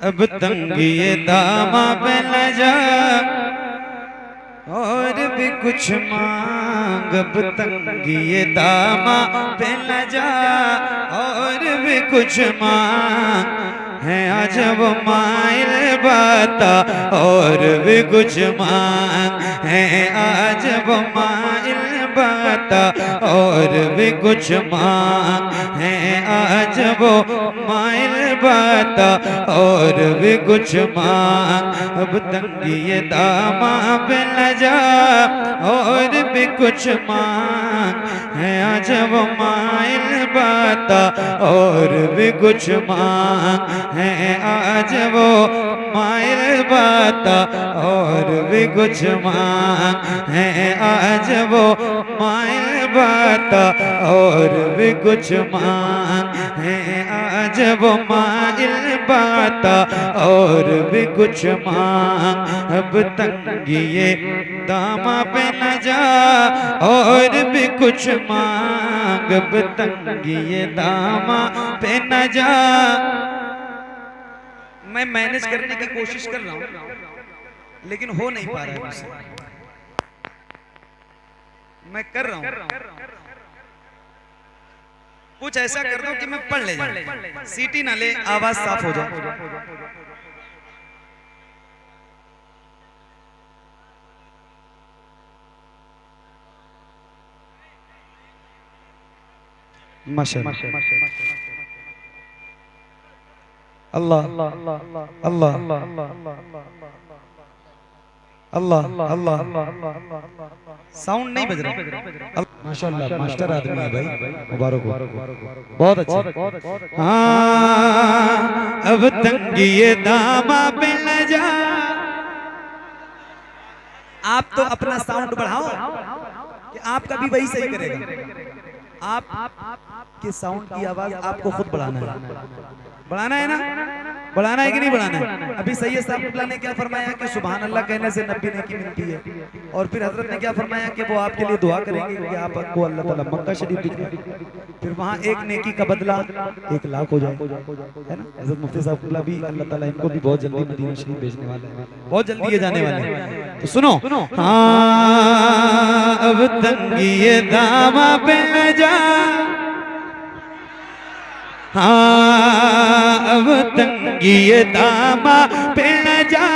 अब तंगी दामा पे न जा और भी कुछ मांग। अब तंगी दामा पे न जा और भी कुछ मांग। है आज वो माइल बाता और भी कुछ मांग। है आज वो माइल बाता और भी कुछ मांग। है आज वो माइल बाता और भी कुछ मांग। अब तंगी दामा पे न जा और भी कुछ मांग। है आज वो माइल बाता और भी कुछ मांग। है आज वो माइल बाता और भी कुछ मांग। है आज वो माइल बाता और भी कुछ मांग। है आज वो माइल बाता और भी कुछ मांग। अब तंगी दामा पे न जा और भी कुछ मांग। अब तंगी दामा पे न जा। मैं मैनेज करने की कोशिश कर रहा हूं लेकिन हो नहीं पा रहा है मुझसे। मैं कर रहा हूं, कुछ ऐसा कर दो कि मैं पढ़ ले जाऊं, सीटी ना ले, आवाज साफ हो जाए। माशाअल्लाह अल्लाह अल्लाह अल्लाह अल्लाह। साउंड नहीं बज रहा। माशाअल्लाह मास्टर आदमी है भाई, मुबारक हो, बहुत अच्छा। हाँ अब तंगी दामा पे न जा। आप तो अपना साउंड बढ़ाओ कि आपका भी वही सही करेगा। आप के साउंड की आवाज आपको खुद बढ़ाना है। बढ़ाना है ना, बढ़ाना है कि नहीं बढ़ाना है? अभी सैयद साहब अल्लाह ने क्या फरमाया कि सुभान अल्लाह कहने से 90 नेकी मिलती है। और फिर हजरत ने क्या फरमाया कि वो आपके लिए दुआ करेंगे कि आपको अल्लाह ताला मक्का शरीफ दिखाए, फिर वहाँ एक नेकी का बदला 1 लाख हो जाए, है ना। हजरत मुफ्ती साहब अल्लाह भी अल्लाह ताला इनको भी बहुत जल्दी मदीना शरीफ भेजने वाले हैं, बहुत जल्दी ये जाने वाले हैं। तो सुनो, हाँ अब तंगी दामा पे न जा। हाँ अब तंगी दामा पे न जा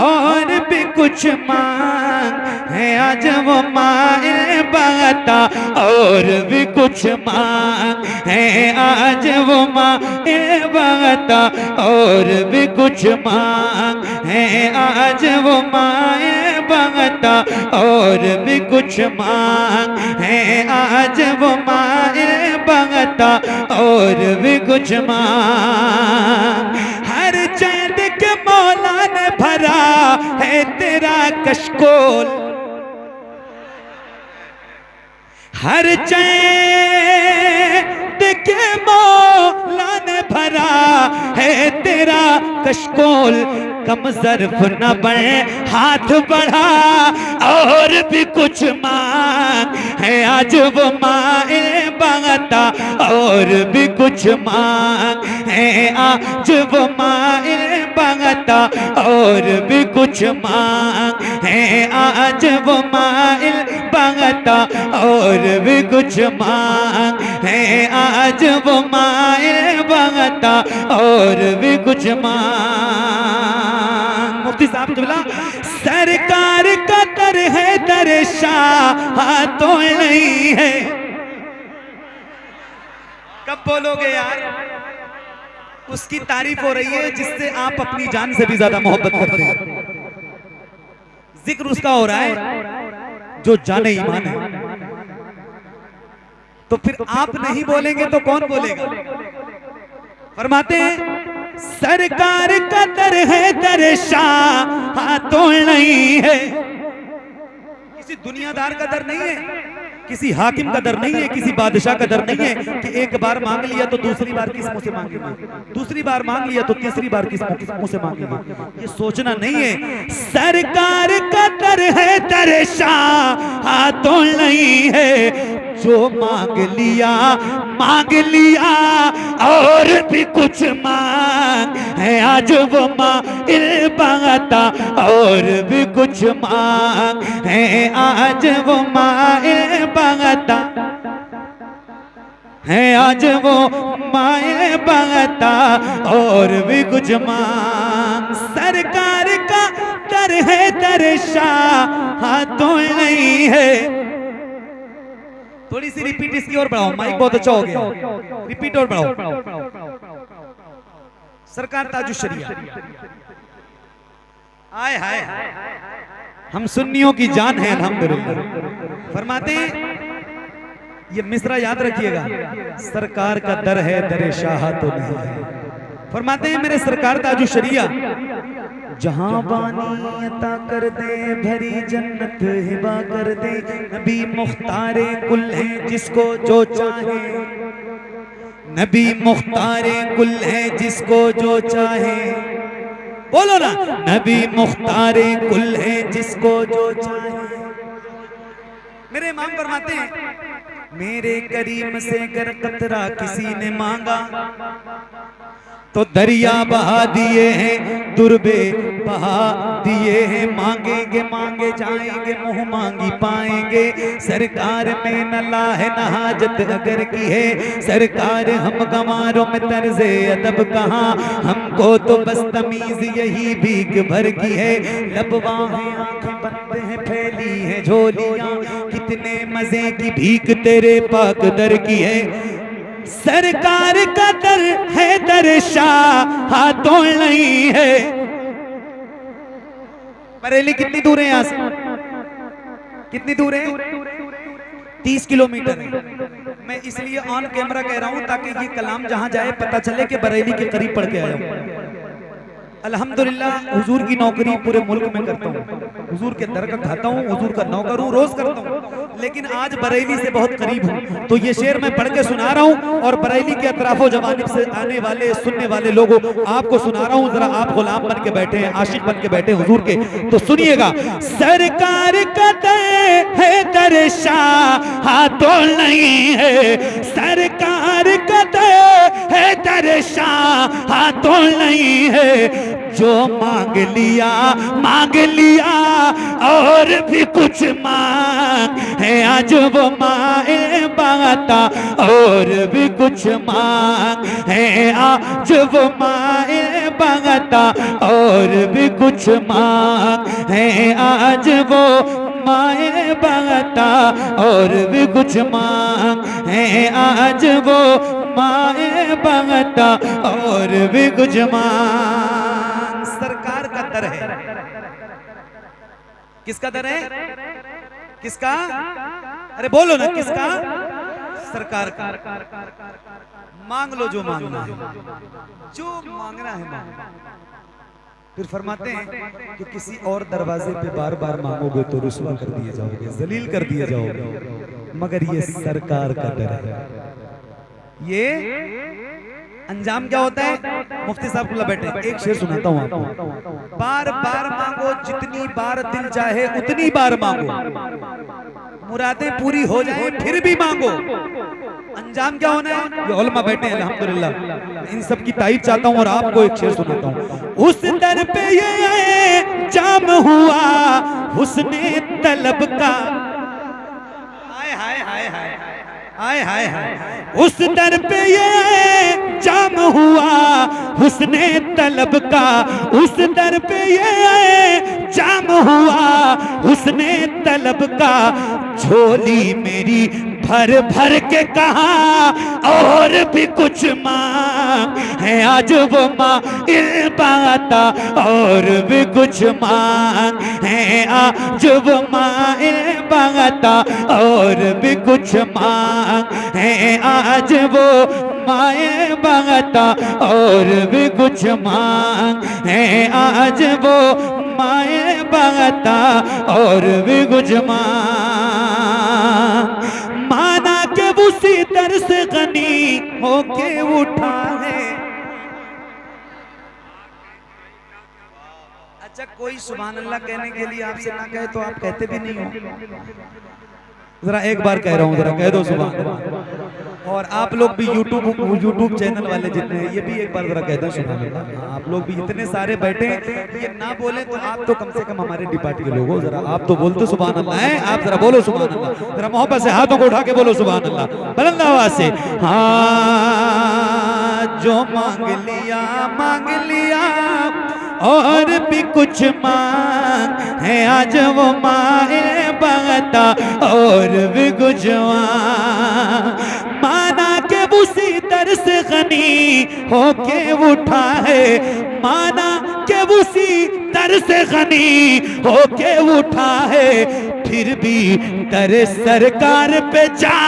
और भी कुछ मांग। है आज वो माइल बाता और भी कुछ मांग। है आज वो माइल बाता और भी कुछ मांग। है आज वो माइल बाता और भी कुछ मांग। है आज वो माइल बाता और भी कुछ मांग। हर चैन के मौला ने भरा है तेरा कशकोल। हर चैन के मौला ने भरा है तेरा कशकोल। कम ज़र्फ न बने हाथ बढ़ा और भी कुछ मांग। है आज वो माइल बाता और भी कुछ मांग। है आज वो माइल बाता और भी कुछ मांग। है आज वो माइल बाता और भी कुछ मांग। है आज वो माइल बाता और भी कुछ मांग। मुफ्ती साहब जुमला सरकार का दर है, दर शाह तो नहीं है। कब बोलोगे यार? उसकी तारीफ हो रही है जिससे आप अपनी जान से भी ज्यादा मोहब्बत करते हैं। जिक्र उसका हो रहा है जो जाने ईमान है। तो फिर आप नहीं बोलेंगे तो कौन बोलेगा? फरमाते हैं सरकार का दर है, दर शाह तो नहीं है। किसी दुनियादार का दर नहीं है, किसी हाकिम का दर नहीं है, किसी बादशाह का दर नहीं है कि एक बार मांग लिया तो दूसरी बार किस मुंह से मांगेंगे, दूसरी बार मांग लिया तो तीसरी बार किस मुंह से मांगेंगे। ये सोचना नहीं है। सरकार का दर है, दर शाह तो नहीं है। जो मांग लिया मांग लिया और भी कुछ मांग है आज वो माइल बाता और भी कुछ मांग है आज वो माइल बाता है आज वो माए बाता और भी कुछ मांग सरकार का दर है दर शाह हाथों नहीं है। थोड़ी सी रिपीट इसकी और बढ़ाओ, माइक बहुत अच्छा हो गया, रिपीट और बढ़ाओ। सरकार ताजुश शरिया आए हाय हम सुन्नियों की जान है अल्हम्दुलिल्लाह। फरमाते हैं ये मिसरा याद रखिएगा, सरकार का दर है दर शाह तो नहीं है। फरमाते हैं मेरे सरकार ताजुश शरिया जहां बानी अता कर दे भरी जन्नत हिबा कर दे नबी मुख्तारे कुल है जिसको जो चाहे नबी मुख्तारे कुल है जिसको जो चाहे बोलो ना नबी मुख्तारे कुल है जिसको जो चाहे। मेरे इमाम फरमाते हैं मेरे करीम से अगर कतरा किसी ने मांगा तो दरिया बहा दिए हैं दुर्बे बहा दिए हैं। मांगेंगे मांगे जाएंगे मुंह मांगी पाएंगे। सरकार में न लाह न हाजत अगर की है सरकार हम गंवारों में तर्जे अदब कहाँ हमको तो बस तमीज यही भीख भर की है। लबवा है आंखें बंद है फैली है झोलियां कितने मजे की भीख तेरे पाक दर की है। सरकार का दर है दर शाह हाथों नहीं है। बरेली कितनी दूर है यहाँ से कितनी दूर है 30 किलोमीटर है। मैं इसलिए ऑन कैमरा कह रहा हूं ताकि ये कलाम जहां जाए पता चले कि बरेली के करीब पढ़ के आया हूं। अल्हम्दुलिल्लाह हुजूर की नौकरी पूरे मुल्क में करता हूँ, हुजूर के दर का खाता हूँ, हुजूर का नौकर हूँ, रोज करता हूँ, लेकिन आज बरेली से बहुत करीब हूँ तो ये शेर मैं पढ़ के सुना रहा हूँ और बरेली के अतराफो जवानिब से आने वाले सुनने वाले लोगों आपको सुना रहा हूँ। जरा आप गुलाम बन के बैठे हैं, आशिक बन के बैठे हुजूर के, तो सुनिएगा। सरकार का दर है दर शाह हाथों नहीं है। सरकार का दर है दर शाह हाथों नहीं है। जो मांग लिया और भी कुछ मांग है आज वो माए बाता और भी कुछ मांग है आज वो माए बाता और भी कुछ मांग है आज वो माए बाता और भी कुछ मांग है आज वो माए बाता और भी कुछ मांग। सरकार का दर है। किसका दर है किसका अरे बोलो ना किसका सरकार का। मांग लो जो मांगना है जो मांगना है मांगना। फिर फरमाते हैं कि किसी और दरवाजे पे बार बार मांगोगे तो रुसवा कर दिए जाओगे जलील कर दिए जाओगे मगर ये सरकार का दर है। ये अंजाम क्या होता है मुफ्ती साहब खुला बैठे एक शेर सुनाता हूँ आपको। बार बार मांगो जितनी बार दिल चाहे उतनी बार मांगो मुरादें पूरी हो जाए फिर भी मांगो। अंजाम क्या होना है ये उलमा बैठे हैं अल्हम्दुलिल्लाह इन सब की तारीफ चाहता हूँ और आपको एक शेर सुनाता हूँ। उस दर पे ये जाम हुआ हुस्ने तलब का हाय हाय हाय हाय हाय हाय हाय। उस दर पे ये जाम हुआ हुस्ने तलब का उस दर पे ये जाम हुआ हुस्ने तलब का। झोली मेरी भर भर के कहा और भी कुछ मांग है आज वो माइल बाता और भी कुछ मांग है आज वो माइल बाता और भी कुछ मांग है आज वो माए बाता और भी कुछ मांग है आज वो माए बाता और भी कुछ मांग। माना के उसी दर से गनी होके उठा है। अच्छा कोई सुभान अल्लाह कहने के लिए आपसे ना कहे तो आप कहते भी नहीं हो। जरा एक बार कह रहा हूँ, जरा कह दो सुभान अल्लाह। और आप लोग भी यूट्यूब चैनल वाले जितने हैं ये भी एक बार जरा कह दो सुभान अल्लाह। आप लोग भी इतने सारे बैठे हैं, ये ना बोले तो आप तो कम से कम हमारे डिपार्ट के लोग हो, जरा आप तो बोलते सुभान अल्लाह है, आप जरा बोलो सुभान अल्लाह, जरा मोहब्बत से हाथों को उठा के बोलो सुभान अल्लाह, बुलंद आवाज से। हाँ जो मांग लिया और भी कुछ मांग है, आज वो माए बगता और भी कुछ माना के उसी दर से गनी होके उठा है, माना के उसी दर से गनी होके उठा है, फिर भी दर सरकार पे जा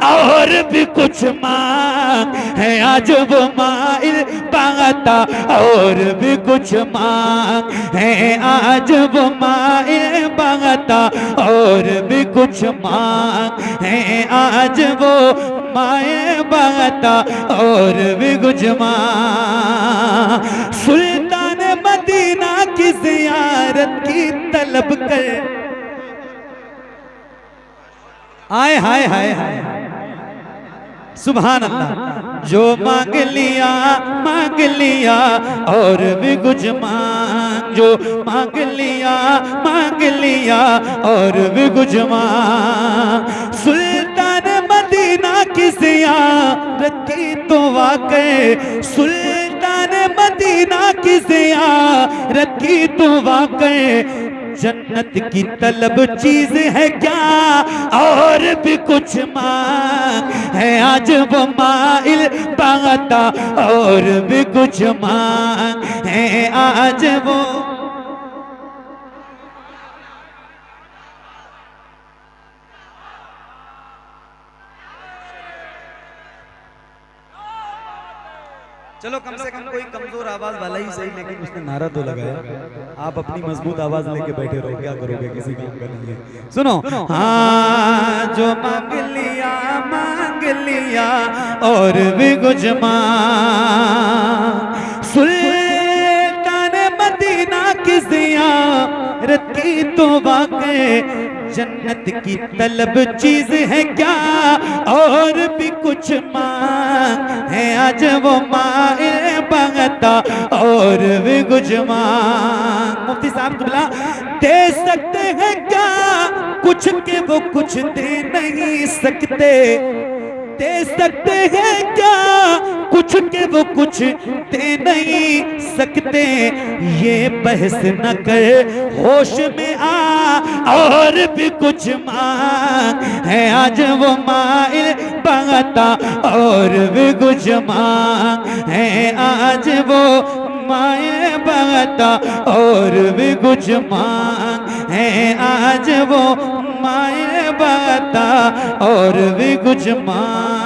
और भी कुछ मांग है, आज वो माइल पाता और भी कुछ मांग है, आज वो माइल पाता और भी कुछ मांग है, आज वो माए पाता और भी कुछ मांग। सुल्तान मदीना की ज़ियारत की तलब कर, आए हाय हाय हाय सुभान अल्लाह। जो मांग लिया और भी कुछ मांग, जो मांग लिया और भी कुछ मांग। सुल्तान मदीना की ज़ियारत की तो वाक़ई, सुल्तान मदीना की ज़ियारत की तो वाक़ई, जन्नत की तलब चीज है क्या और भी कुछ मांग है, आज वो माइल पाता और भी कुछ मांग है, आज वो। चलो कम से कम कोई कमजोर आवाज वाला ही सही, लेकिन उसने नारा तो लगाया। आप अपनी मजबूत आवाज लेके बैठे रहो, क्या करोगे, किसी काम का नहीं है। सुनो, हाँ जो मांग लिया और भी कुछ मांग। सुल्तान मदीना की ज़ियारत की तो वाक़ई, जन्नत की तलब चीज है क्या और भी कुछ मांग है, आज वो माए बगता और भी कुछ मांग। मुफ्ती साहब तुमला दे सकते हैं क्या कुछ के वो कुछ दे नहीं सकते, दे सकते हैं क्या कुछ के वो कुछ दे नहीं सकते, ये बहस न कर होश में आ और भी कुछ मांग है, आज वो माइल बगता और भी कुछ मांग है, आज वो माए बगता और भी कुछ मांग है, आज वो माए बगता और भी कुछ मांग।